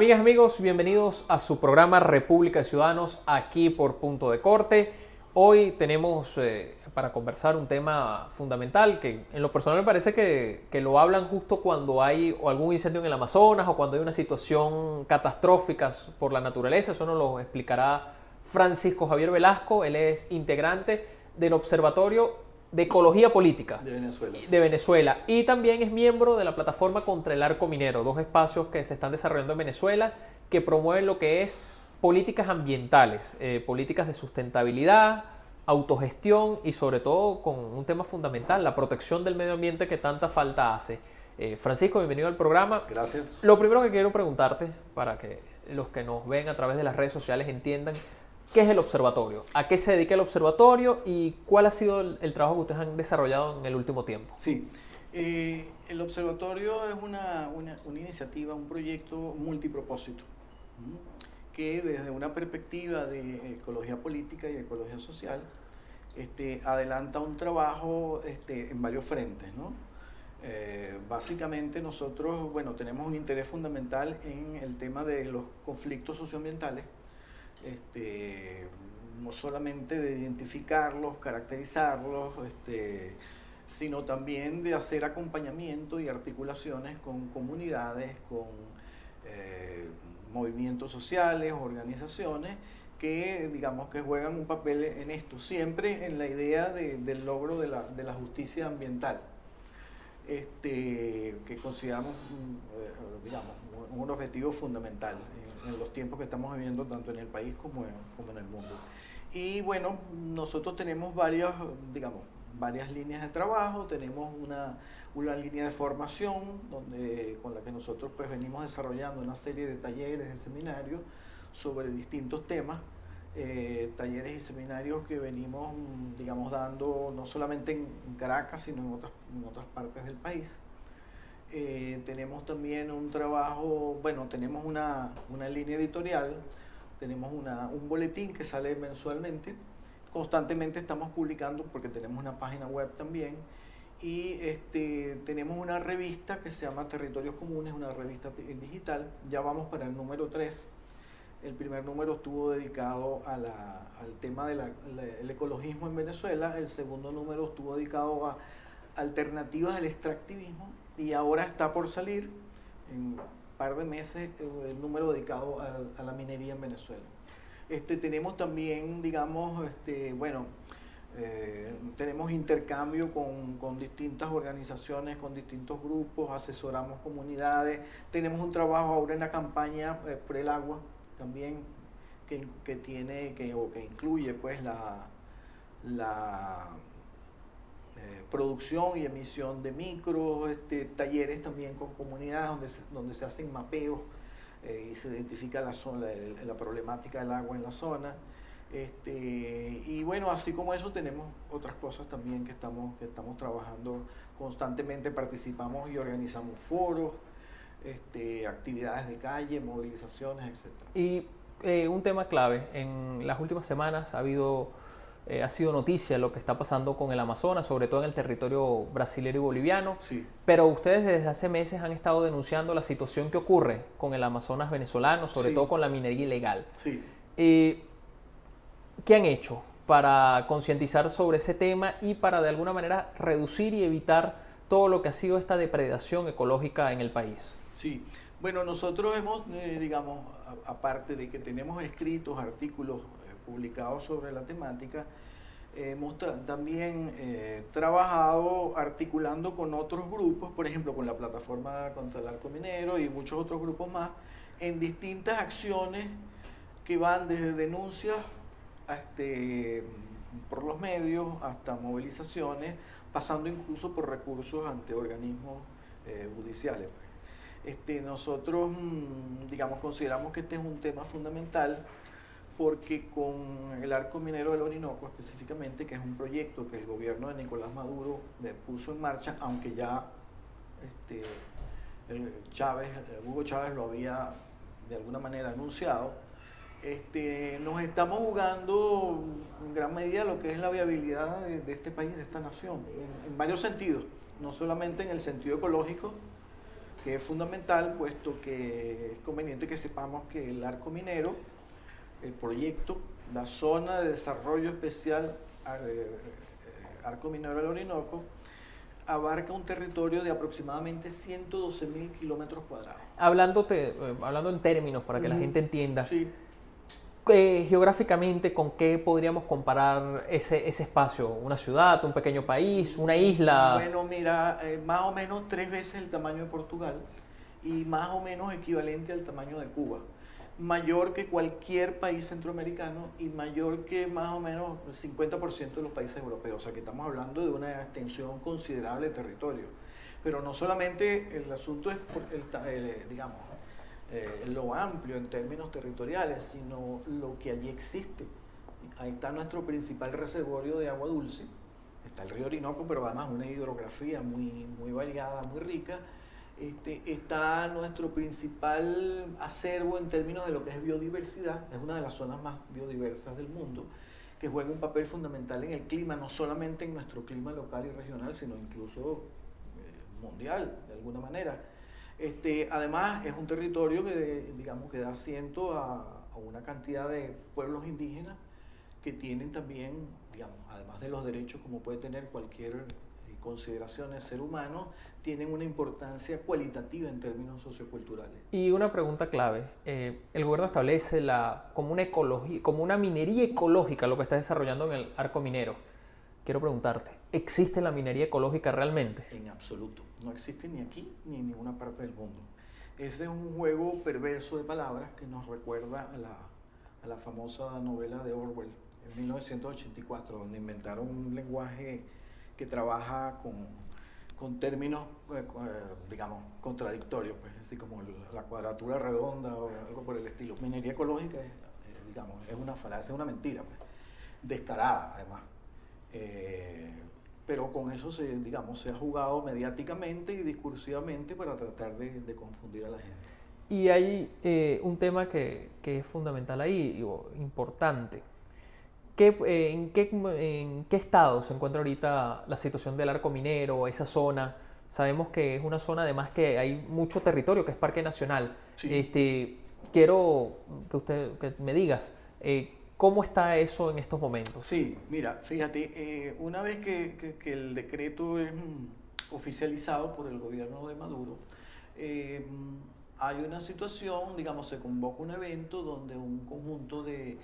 Amigas, amigos, bienvenidos a su programa República de Ciudadanos, aquí por Punto de Corte. Hoy tenemos para conversar un tema fundamental que en lo personal me parece que lo hablan justo cuando hay o algún incendio en el Amazonas o cuando hay una situación catastrófica por la naturaleza. Eso nos lo explicará Francisco Javier Velasco. Él es integrante del Observatorio de Ecología Política de Venezuela, y también es miembro de la plataforma Contra el Arco Minero, dos espacios que se están desarrollando en Venezuela que promueven lo que es políticas ambientales, políticas de sustentabilidad, autogestión y sobre todo con un tema fundamental, la protección del medio ambiente que tanta falta hace. Francisco, bienvenido al programa. Gracias. Lo primero que quiero preguntarte, para que los que nos ven a través de las redes sociales entiendan, ¿qué es el observatorio? ¿A qué se dedica el observatorio? ¿Y cuál ha sido el trabajo que ustedes han desarrollado en el último tiempo? Sí, el observatorio es una iniciativa, un proyecto multipropósito, que desde una perspectiva de ecología política y ecología social, adelanta un trabajo en varios frentes, ¿no? Básicamente nosotros, tenemos un interés fundamental en el tema de los conflictos socioambientales, no solamente de identificarlos, caracterizarlos, sino también de hacer acompañamiento y articulaciones con comunidades, con movimientos sociales, organizaciones que digamos que juegan un papel en esto, siempre en la idea del logro de la justicia ambiental, que consideramos digamos, un objetivo fundamental en los tiempos que estamos viviendo tanto en el país como en el mundo. Y bueno, nosotros tenemos varias líneas de trabajo. Tenemos una línea de formación con la que nosotros pues venimos desarrollando una serie de talleres, de seminarios sobre distintos temas, talleres y seminarios que venimos dando no solamente en Caracas sino en otras partes del país. Tenemos también un trabajo, tenemos una línea editorial, tenemos un boletín que sale mensualmente, constantemente estamos publicando porque tenemos una página web también, y tenemos una revista que se llama Territorios Comunes, una revista digital. Ya vamos para el número 3. El primer número estuvo dedicado al tema del ecologismo en Venezuela, el segundo número estuvo dedicado a alternativas al extractivismo, y ahora está por salir en un par de meses el número dedicado a la minería en Venezuela. Tenemos también, tenemos intercambio con distintas organizaciones, con distintos grupos, asesoramos comunidades, tenemos un trabajo ahora en la campaña por el agua también, que incluye pues la producción y emisión de micros, talleres también con comunidades donde se hacen mapeos y se identifica la problemática del agua en la zona. Y bueno, así como eso tenemos otras cosas también que estamos trabajando constantemente. Participamos y organizamos foros, actividades de calle, movilizaciones, etc. Y un tema clave, en las últimas semanas ha sido noticia lo que está pasando con el Amazonas, sobre todo en el territorio brasilero y boliviano. Sí. Pero ustedes desde hace meses han estado denunciando la situación que ocurre con el Amazonas venezolano, sobre todo con la minería ilegal. Sí. ¿Qué han hecho para concientizar sobre ese tema y para de alguna manera reducir y evitar todo lo que ha sido esta depredación ecológica en el país? Sí, bueno, nosotros hemos, aparte de que tenemos escritos, artículos publicados sobre la temática, hemos también trabajado articulando con otros grupos, por ejemplo con la plataforma Contra el Arco Minero y muchos otros grupos más, en distintas acciones que van desde denuncias por los medios hasta movilizaciones, pasando incluso por recursos ante organismos judiciales. Nosotros consideramos que este es un tema fundamental porque con el Arco Minero del Orinoco específicamente, que es un proyecto que el gobierno de Nicolás Maduro puso en marcha, aunque ya Hugo Chávez lo había de alguna manera anunciado, nos estamos jugando en gran medida lo que es la viabilidad de este país, de esta nación, en varios sentidos, no solamente en el sentido ecológico, que es fundamental, puesto que es conveniente que sepamos que el arco minero, el proyecto, la zona de desarrollo especial Arco Minero del Orinoco, abarca un territorio de aproximadamente 112.000 kilómetros cuadrados. Hablando en términos para que la gente entienda, sí. Geográficamente, ¿con qué podríamos comparar ese espacio? ¿Una ciudad, un pequeño país, una isla? Bueno, mira, más o menos 3 veces el tamaño de Portugal y más o menos equivalente al tamaño de Cuba. Mayor que cualquier país centroamericano y mayor que más o menos el 50% de los países europeos. O sea que estamos hablando de una extensión considerable de territorio. Pero no solamente el asunto es, digamos, lo amplio en términos territoriales, sino lo que allí existe. Ahí está nuestro principal reservorio de agua dulce, está el río Orinoco, pero además una hidrografía muy variada, muy rica. Está nuestro principal acervo en términos de lo que es biodiversidad, es una de las zonas más biodiversas del mundo, que juega un papel fundamental en el clima, no solamente en nuestro clima local y regional, sino incluso mundial, de alguna manera. Además, es un territorio que, digamos, que da asiento a una cantidad de pueblos indígenas que tienen también, digamos, además de los derechos como puede tener cualquier consideración de ser humano, tienen una importancia cualitativa en términos socioculturales. Y una pregunta clave, el gobierno establece como una minería ecológica lo que está desarrollando en el arco minero. Quiero preguntarte, ¿existe la minería ecológica realmente? En absoluto, no existe ni aquí ni en ninguna parte del mundo. Ese es un juego perverso de palabras que nos recuerda a la famosa novela de Orwell, en 1984, donde inventaron un lenguaje que trabaja con términos, digamos, contradictorios, pues, así como la cuadratura redonda o algo por el estilo. Minería ecológica digamos, es una falacia, es una mentira, pues, descarada además. Pero con eso se ha jugado mediáticamente y discursivamente para tratar de confundir a la gente. Y hay un tema que es fundamental ahí, importante. ¿En qué estado se encuentra ahorita la situación del arco minero, esa zona? Sabemos que es una zona además que hay mucho territorio, que es parque nacional. Sí. Quiero que me digas, ¿cómo está eso en estos momentos? Sí, mira, fíjate, una vez que el decreto es oficializado por el gobierno de Maduro, hay una situación, digamos, se convoca un evento donde un conjunto de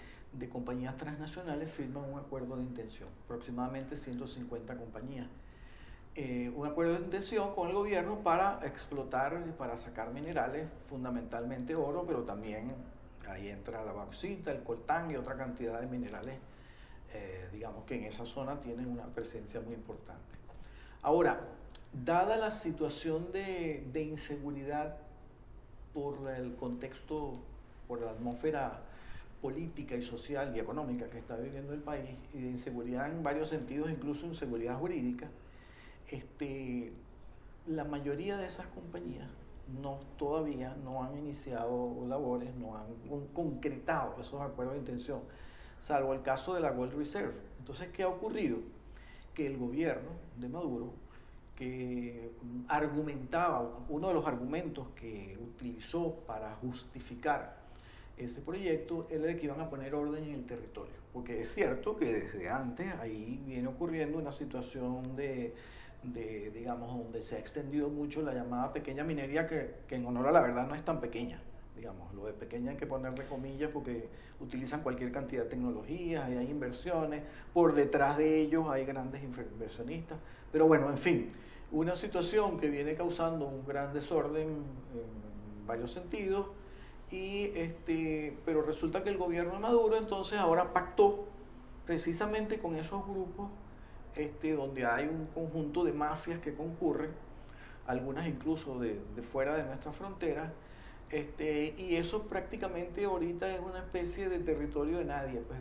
compañías transnacionales firman un acuerdo de intención, aproximadamente 150 compañías. Un acuerdo de intención con el gobierno para explotar, para sacar minerales, fundamentalmente oro, pero también ahí entra la bauxita, el coltán y otra cantidad de minerales, digamos que en esa zona tienen una presencia muy importante. Ahora, dada la situación de inseguridad por el contexto, por la atmósfera política y social y económica que está viviendo el país, y de inseguridad en varios sentidos, incluso inseguridad jurídica, la mayoría de esas compañías todavía no han iniciado labores, no han concretado esos acuerdos de intención, salvo el caso de la Gold Reserve. Entonces, ¿qué ha ocurrido? Que el gobierno de Maduro, que argumentaba, uno de los argumentos que utilizó para justificar ese proyecto era de que iban a poner orden en el territorio, porque es cierto que desde antes ahí viene ocurriendo una situación digamos, donde se ha extendido mucho la llamada pequeña minería, que en honor a la verdad no es tan pequeña, digamos, lo de pequeña hay que ponerle comillas porque utilizan cualquier cantidad de tecnologías, hay inversiones, por detrás de ellos hay grandes inversionistas, pero bueno, en fin, una situación que viene causando un gran desorden en varios sentidos, pero resulta que el gobierno de Maduro entonces ahora pactó precisamente con esos grupos donde hay un conjunto de mafias que concurren, algunas incluso de fuera de nuestras fronteras, y eso prácticamente ahorita es una especie de territorio de nadie, pues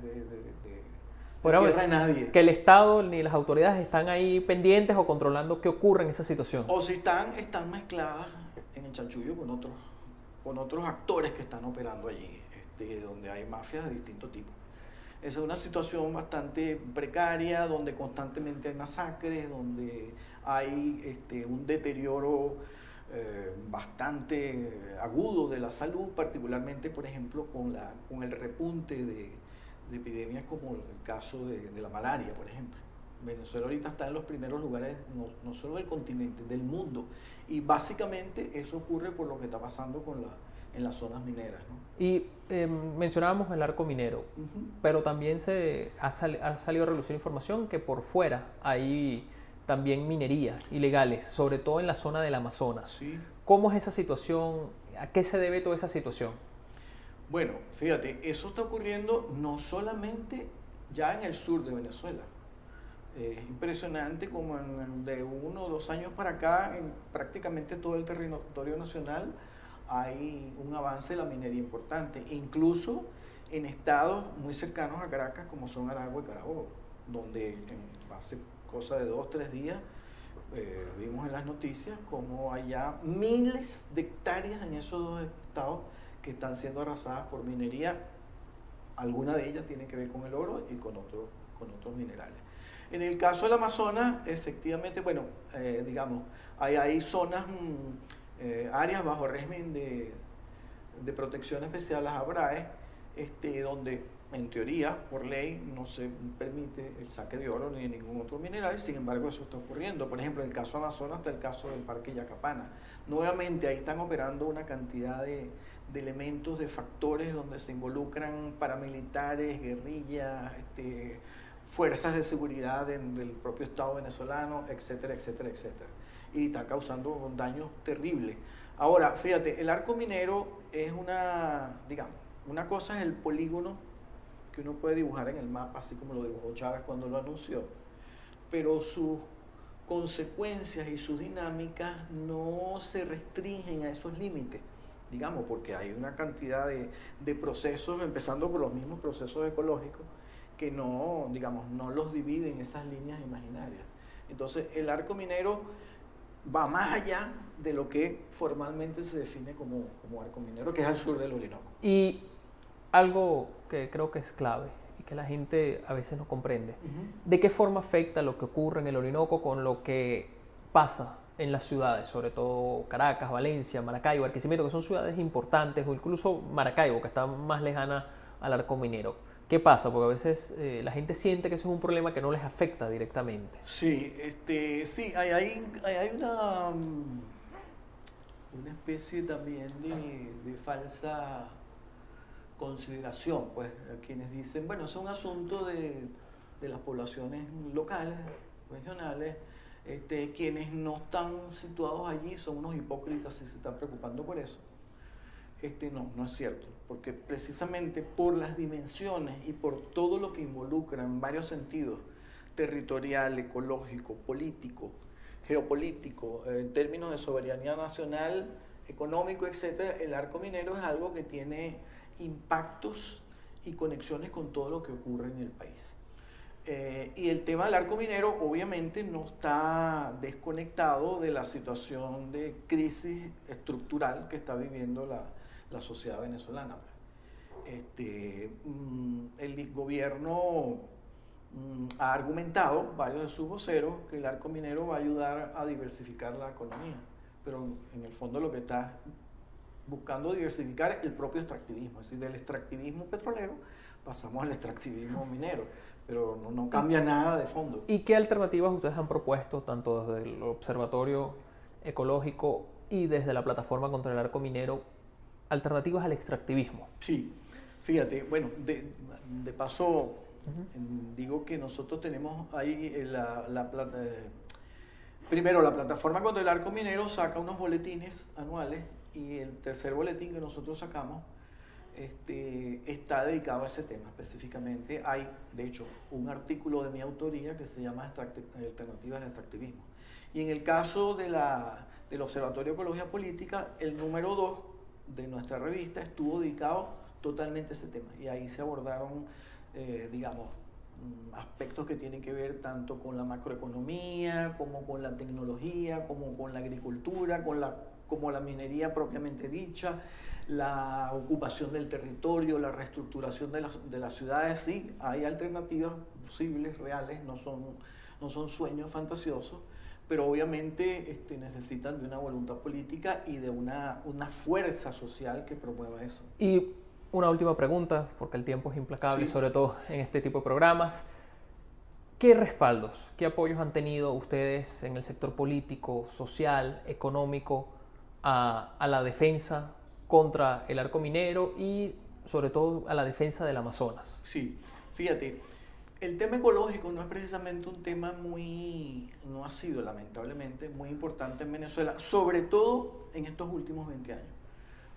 tierra de nadie. Que el Estado ni las autoridades están ahí pendientes o controlando qué ocurre en esa situación. O si están mezcladas en el chanchullo con otros actores que están operando allí, donde hay mafias de distintos tipos. Esa es una situación bastante precaria, donde constantemente hay masacres, donde hay un deterioro bastante agudo de la salud, particularmente, por ejemplo, con el repunte de epidemias como el caso de la malaria, por ejemplo. Venezuela ahorita está en los primeros lugares, no solo del continente, del mundo. Y básicamente eso ocurre por lo que está pasando en las zonas mineras, ¿no? Y mencionábamos el arco minero, pero también ha salido a relucir información que por fuera hay también minerías ilegales, sobre todo en la zona del Amazonas. Sí. ¿Cómo es esa situación? ¿A qué se debe toda esa situación? Bueno, fíjate, eso está ocurriendo no solamente ya en el sur de Venezuela. Es impresionante como de 1 o 2 años para acá, en prácticamente todo el territorio nacional, hay un avance de la minería importante, incluso en estados muy cercanos a Caracas, como son Aragua y Carabobo, donde hace cosa de 2 o 3 días vimos en las noticias como hay ya miles de hectáreas en esos 2 estados que están siendo arrasadas por minería. Alguna de ellas tiene que ver con el oro y con otros minerales. En el caso del Amazonas, efectivamente, bueno, digamos, hay zonas, áreas bajo régimen de protección especial, las ABRAE, donde en teoría, por ley, no se permite el saque de oro ni de ningún otro mineral. Sin embargo, eso está ocurriendo. Por ejemplo, en el caso Amazonas está el caso del Parque Yacapana. Nuevamente, ahí están operando una cantidad de elementos, de factores donde se involucran paramilitares, guerrillas, fuerzas de seguridad del propio Estado venezolano, etcétera, etcétera, etcétera. Y está causando daños terribles. Ahora, fíjate, el arco minero es una cosa es el polígono que uno puede dibujar en el mapa, así como lo dibujó Chávez cuando lo anunció, pero sus consecuencias y sus dinámicas no se restringen a esos límites, digamos, porque hay una cantidad de procesos, empezando por los mismos procesos ecológicos, que no los dividen en esas líneas imaginarias. Entonces, el arco minero va más allá de lo que formalmente se define como arco minero, que es al sur del Orinoco. Y algo que creo que es clave y que la gente a veces no comprende, ¿de qué forma afecta lo que ocurre en el Orinoco con lo que pasa en las ciudades, sobre todo Caracas, Valencia, Maracaibo, Barquisimeto, que son ciudades importantes, o incluso Maracaibo, que está más lejana al arco minero? ¿Qué pasa? Porque a veces la gente siente que eso es un problema que no les afecta directamente. Sí, sí, hay una especie también de falsa consideración, pues, quienes dicen, bueno, es un asunto de las poblaciones locales, regionales, quienes no están situados allí son unos hipócritas si se están preocupando por eso. No es cierto, porque precisamente por las dimensiones y por todo lo que involucra en varios sentidos, territorial, ecológico, político, geopolítico, en términos de soberanía nacional, económico, etcétera, el arco minero es algo que tiene impactos y conexiones con todo lo que ocurre en el país. Y el tema del arco minero obviamente no está desconectado de la situación de crisis estructural que está viviendo la sociedad venezolana. El gobierno ha argumentado, varios de sus voceros, que el arco minero va a ayudar a diversificar la economía, pero en el fondo lo que está buscando diversificar es el propio extractivismo, es decir, del extractivismo petrolero pasamos al extractivismo minero, pero no cambia nada de fondo. ¿Y qué alternativas ustedes han propuesto, tanto desde el Observatorio Ecológico y desde la Plataforma contra el Arco Minero, alternativas al extractivismo? Sí, fíjate, bueno, de paso, digo que nosotros tenemos ahí primero la Plataforma contra el Arco Minero saca unos boletines anuales y el tercer boletín que nosotros sacamos está dedicado a ese tema específicamente. Hay, de hecho, un artículo de mi autoría que se llama Alternativas al Extractivismo. Y en el caso del Observatorio de Ecología Política, el número 2 de nuestra revista estuvo dedicado totalmente a ese tema. Y ahí se abordaron, aspectos que tienen que ver tanto con la macroeconomía, como con la tecnología, como con la agricultura, como la minería propiamente dicha, la ocupación del territorio, la reestructuración de las ciudades. Sí, hay alternativas posibles, reales, no son sueños fantasiosos, pero obviamente necesitan de una voluntad política y de una fuerza social que promueva eso. Y una última pregunta, porque el tiempo es implacable, Sí. sobre todo en este tipo de programas. ¿Qué respaldos, qué apoyos han tenido ustedes en el sector político, social, económico a la defensa contra el arco minero y sobre todo a la defensa del Amazonas? Sí, fíjate, el tema ecológico no es precisamente un tema no ha sido lamentablemente muy importante en Venezuela, sobre todo en estos últimos 20 años.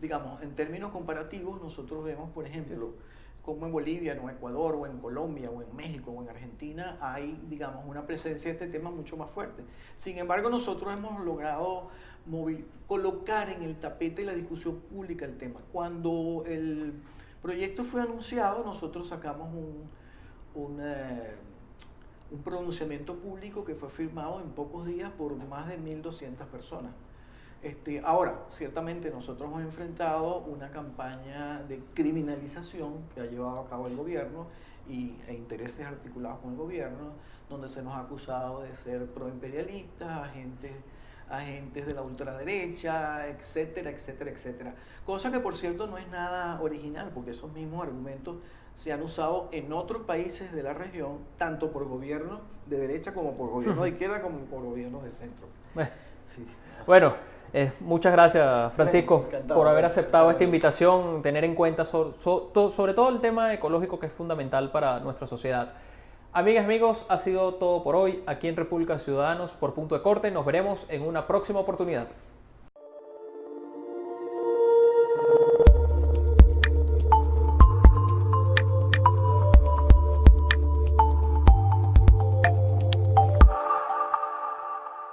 Digamos, en términos comparativos, nosotros vemos, por ejemplo, como en Bolivia, en Ecuador, o en Colombia, o en México, o en Argentina, hay, digamos, una presencia de este tema mucho más fuerte. Sin embargo, nosotros hemos logrado colocar en el tapete de la discusión pública el tema. Cuando el proyecto fue anunciado, nosotros sacamos un pronunciamiento público que fue firmado en pocos días por más de 1.200 personas. Ahora, ciertamente nosotros hemos enfrentado una campaña de criminalización que ha llevado a cabo el gobierno e intereses articulados con el gobierno, donde se nos ha acusado de ser proimperialistas, agentes de la ultraderecha, etcétera, etcétera, etcétera. Cosa que, por cierto, no es nada original, porque esos mismos argumentos se han usado en otros países de la región, tanto por gobiernos de derecha como por gobiernos de izquierda, como por gobiernos de centro. Sí. Bueno, muchas gracias, Francisco, encantado, por haber aceptado encantado. esta invitación, tener en cuenta sobre todo el tema ecológico que es fundamental para nuestra sociedad. Amigas y amigos, ha sido todo por hoy aquí en República Ciudadanos por Punto de Corte. Nos veremos en una próxima oportunidad.